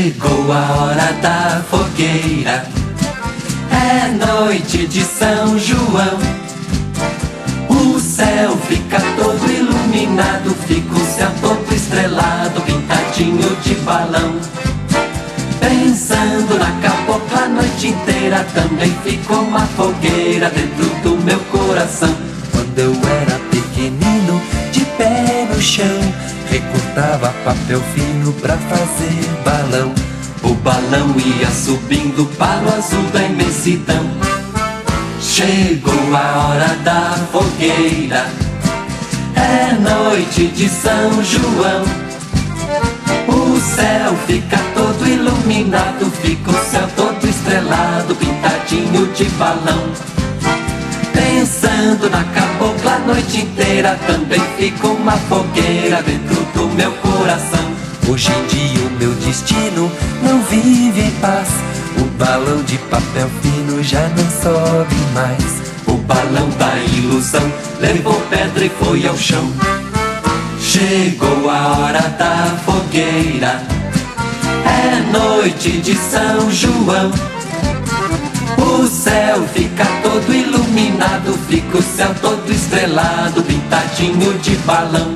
Chegou a hora da fogueira, é noite de São João. O céu fica todo iluminado, fica o céu todo estrelado, pintadinho de balão. Pensando na cabocla a noite inteira, também ficou uma fogueira dentro do meu coração. Quando eu era pequenino, de pé no chão, recortava papel fino pra fazer balão. O balão ia subindo para o azul da imensidão. Chegou a hora da fogueira, é noite de São João. O céu fica todo iluminado, fica o céu todo estrelado, pintadinho de balão. Pensando na cabocla a noite inteira, também fica uma fogueira dentro do meu coração. Hoje em dia o meu destino não vive em paz, o balão de papel fino já não sobe mais. O balão da ilusão levou pedra e foi ao chão. Chegou a hora da fogueira, é noite de São João. O céu fica todo iluminado, fica o céu todo estrelado, pintadinho de balão.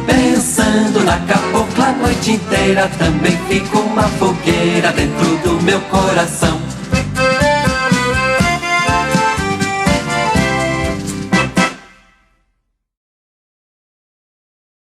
Pensando na cabocla a noite inteira, também fica uma fogueira dentro do meu coração.